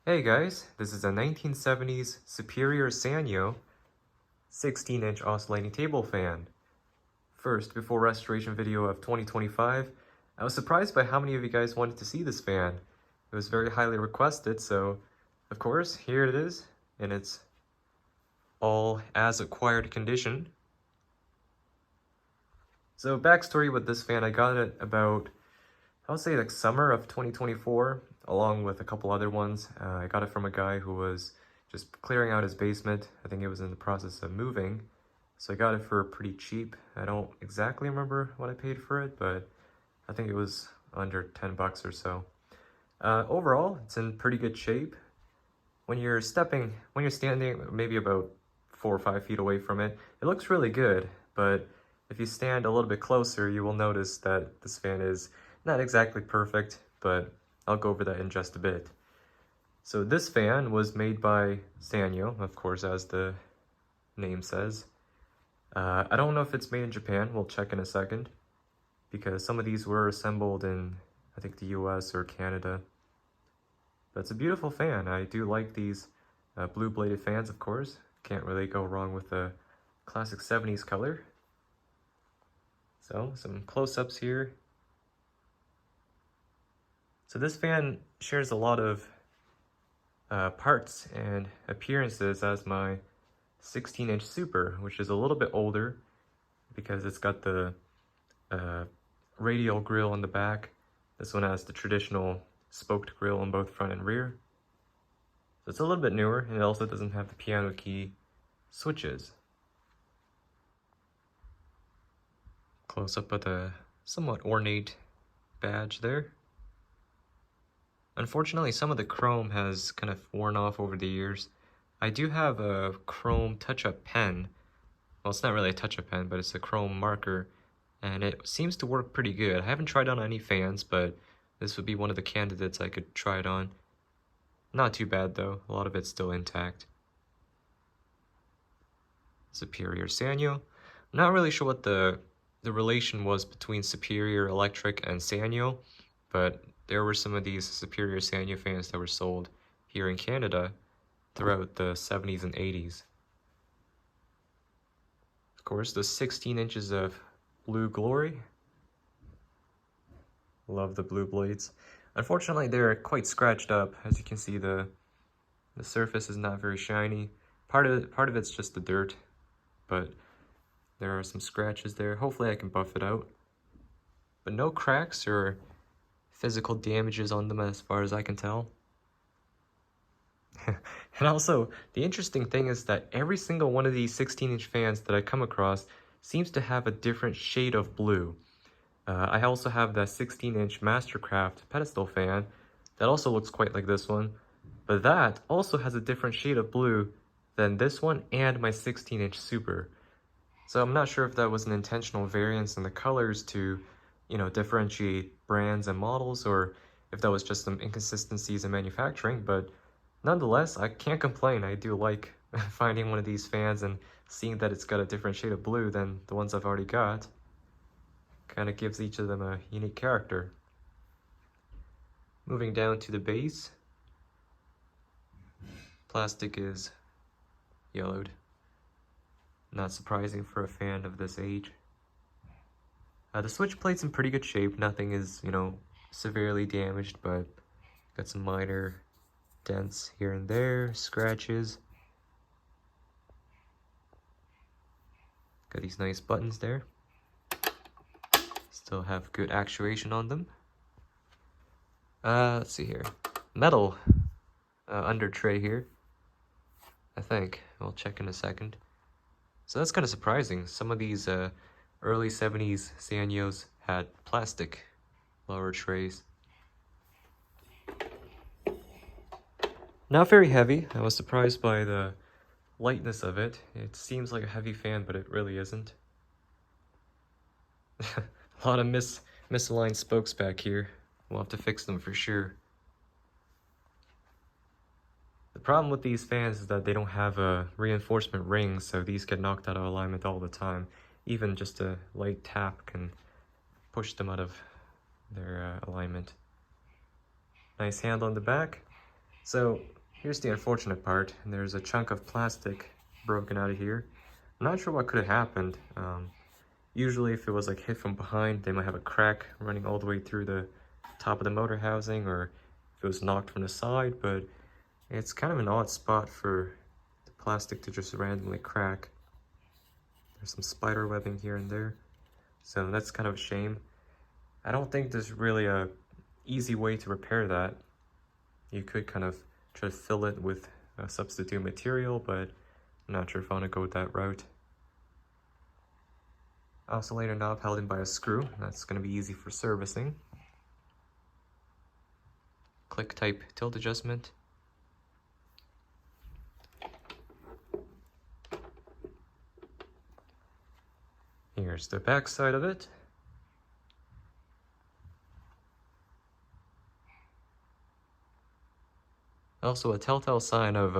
Hey guys, this is a 1970s Superior Sanyo 16-inch oscillating table fan. First, before restoration video of 2025, I was surprised by how many of you guys wanted to see this fan. It was very highly requested, so of course, here it is, in its all as acquired condition. So backstory with this fan, I got it about, I would say like summer of 2024, along with a couple other ones. I got it from a guy who was just clearing out his basement. I think it was in the process of moving. So I got it for pretty cheap. I don't exactly remember what I paid for it, but I think it was under 10 bucks or so. Overall, it's in pretty good shape. When you're standing maybe about 4 or 5 feet away from it, it looks really good, but if you stand a little bit closer, you will notice that this fan is not exactly perfect, but I'll go over that in just a bit. So this fan was made by Sanyo, of course, as the name says. I don't know if it's made in Japan, we'll check in a second, because some of these were assembled in, I think, the US or Canada. But it's a beautiful fan. I do like these blue bladed fans, of course. Can't really go wrong with the classic 70s color. So, some close-ups here. So this fan shares a lot of parts and appearances as my 16-inch Super, which is a little bit older because it's got the radial grille on the back. This one has the traditional spoked grille on both front and rear. So it's a little bit newer, and it also doesn't have the piano key switches. Close up with a somewhat ornate badge there. Unfortunately, some of the chrome has kind of worn off over the years. I do have a chrome touch-up pen. Well, it's not really a touch-up pen, but it's a chrome marker, and it seems to work pretty good. I haven't tried on any fans, but this would be one of the candidates I could try it on. Not too bad though, a lot of it's still intact. Superior Sanyo. I'm not really sure what the relation was between Superior Electric and Sanyo, but there were some of these Superior Sanyo fans that were sold here in Canada throughout the 70s and 80s. Of course, the 16 inches of blue glory. Love the blue blades. Unfortunately, they're quite scratched up. As you can see, the surface is not very shiny. Part of it's just the dirt, but there are some scratches there. Hopefully I can buff it out. But no cracks or physical damages on them as far as I can tell. And also, the interesting thing is that every single one of these 16-inch fans that I come across seems to have a different shade of blue. I also have the 16-inch Mastercraft pedestal fan that also looks quite like this one, but that also has a different shade of blue than this one and my 16-inch Super. So I'm not sure if that was an intentional variance in the colors to, differentiate brands and models, or if that was just some inconsistencies in manufacturing, but nonetheless, I can't complain. I do like finding one of these fans and seeing that it's got a different shade of blue than the ones I've already got. Kind of gives each of them a unique character. Moving down to the base, plastic is yellowed. Not surprising for a fan of this age. The switch plate's in pretty good shape. Nothing is, severely damaged, but got some minor dents here and there, scratches. Got these nice buttons there. Still have good actuation on them. Let's see here. Metal under tray here, I think. We'll check in a second. So that's kind of surprising. Some of these early 70s Sanyos had plastic lower trays. Not very heavy. I was surprised by the lightness of it. It seems like a heavy fan, but it really isn't. A lot of misaligned spokes back here. We'll have to fix them for sure. The problem with these fans is that they don't have a reinforcement ring, so these get knocked out of alignment all the time. Even just a light tap can push them out of their alignment. Nice handle on the back. So here's the unfortunate part. There's a chunk of plastic broken out of here. I'm not sure what could have happened. Usually if it was like hit from behind, they might have a crack running all the way through the top of the motor housing, or if it was knocked from the side, but it's kind of an odd spot for the plastic to just randomly crack. There's some spider webbing here and there, so that's kind of a shame. I don't think there's really a easy way to repair that. You could kind of try to fill it with a substitute material, but I'm not sure if I want to go with that route. Oscillator knob held in by a screw. That's going to be easy for servicing. Click type tilt adjustment. Here's the back side of it. Also, a telltale sign of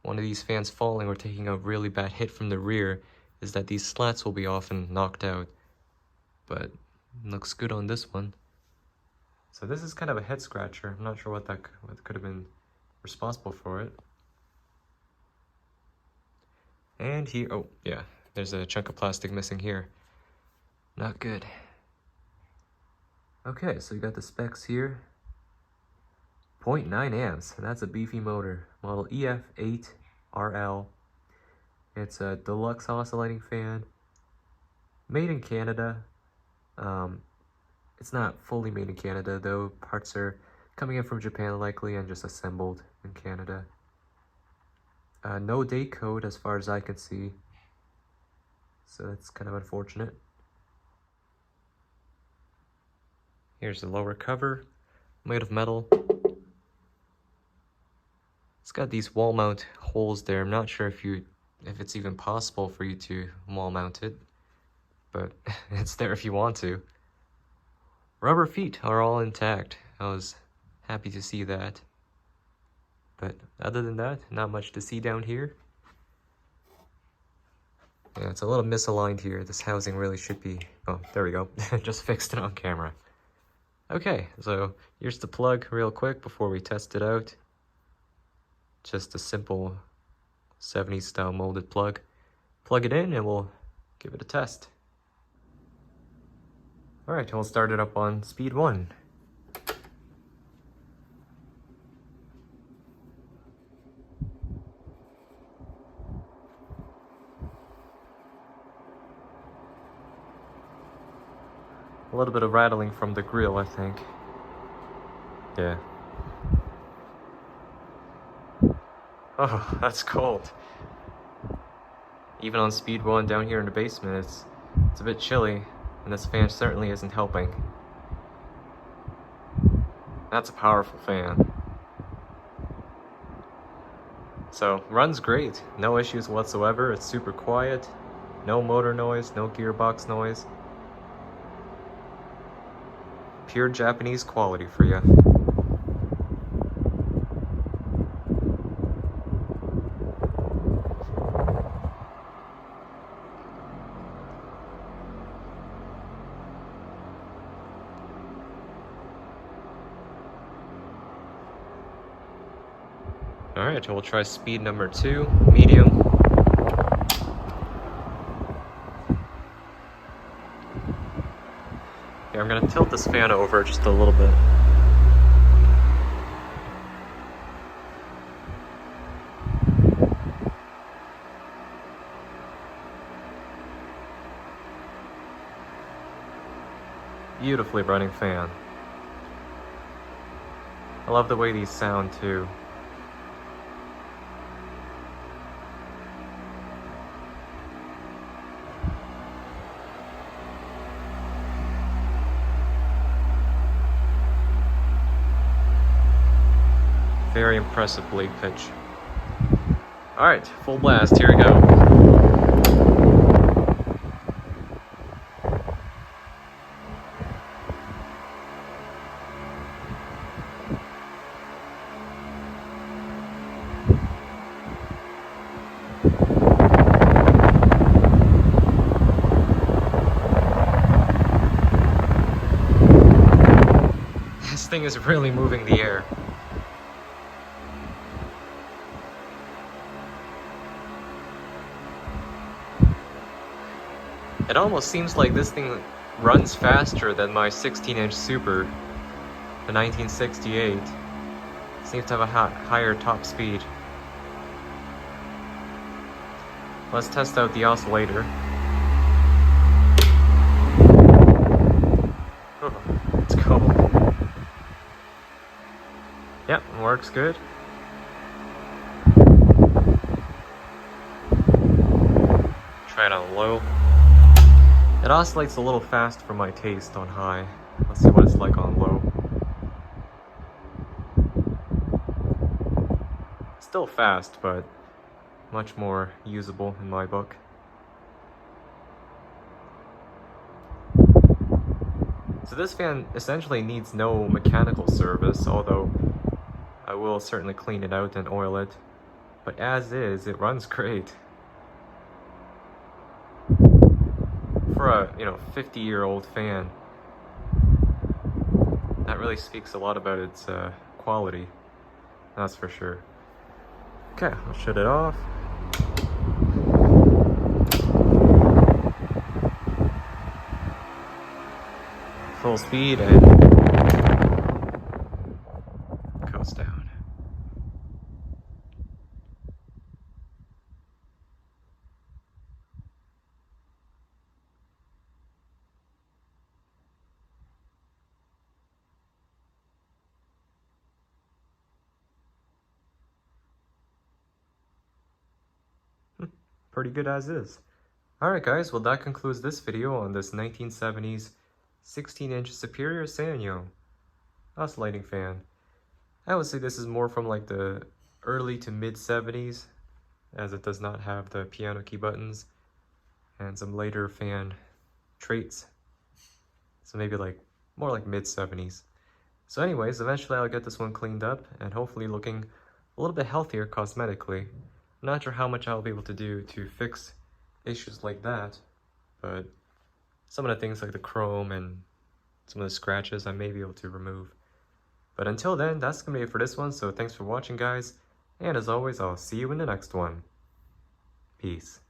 one of these fans falling or taking a really bad hit from the rear is that these slats will be often knocked out, but it looks good on this one. So this is kind of a head scratcher. I'm not sure what could have been responsible for it. And here, oh yeah, there's a chunk of plastic missing here. Not good. Okay, so you got the specs here. 0.9 amps, that's a beefy motor. Model EF8RL. It's a deluxe oscillating fan. Made in Canada. It's not fully made in Canada though. Parts are coming in from Japan likely and just assembled in Canada. No date code as far as I can see. So that's kind of unfortunate. Here's the lower cover, made of metal. It's got these wall mount holes there. I'm not sure if it's even possible for you to wall mount it, but it's there if you want to. Rubber feet are all intact. I was happy to see that. But other than that, not much to see down here. Yeah, it's a little misaligned here. This housing really should be... Oh, there we go. Just fixed it on camera. Okay, so here's the plug real quick before we test it out. Just a simple 70s style molded plug. Plug it in and we'll give it a test. Alright, we'll start it up on speed 1. A little bit of rattling from the grill, I think. Yeah. Oh, that's cold. Even on speed 1 down here in the basement, it's a bit chilly, and this fan certainly isn't helping. That's a powerful fan. So, runs great. No issues whatsoever. It's super quiet. No motor noise, no gearbox noise. Pure Japanese quality for you. Alright, we'll try speed number 2, medium. Okay, I'm gonna tilt this fan over just a little bit. Beautifully running fan. I love the way these sound too. Very impressive blade pitch. Alright, full blast, here we go. This thing is really moving the air. It almost seems like this thing runs faster than my 16-inch Super, the 1968. Seems to have a higher top speed. Let's test out the oscillator. Oh, let's go. Yep, works good. Try it on low. It oscillates a little fast for my taste on high. Let's see what it's like on low. Still fast, but much more usable in my book. So this fan essentially needs no mechanical service, although I will certainly clean it out and oil it. But as is, it runs great. For a, 50-year-old fan, that really speaks a lot about its quality, that's for sure. Okay, I'll shut it off. Full speed and goes down. Pretty good as is. Alright guys, well that concludes this video on this 1970s 16-inch Superior Sanyo oscillating fan. I would say this is more from like the early to mid 70s, as it does not have the piano key buttons and some later fan traits. So maybe like more like mid 70s. So anyways, eventually I'll get this one cleaned up and hopefully looking a little bit healthier cosmetically. I'm not sure how much I'll be able to do to fix issues like that, but some of the things like the chrome and some of the scratches I may be able to remove. But until then, that's gonna be it for this one, so thanks for watching guys, and as always, I'll see you in the next one. Peace.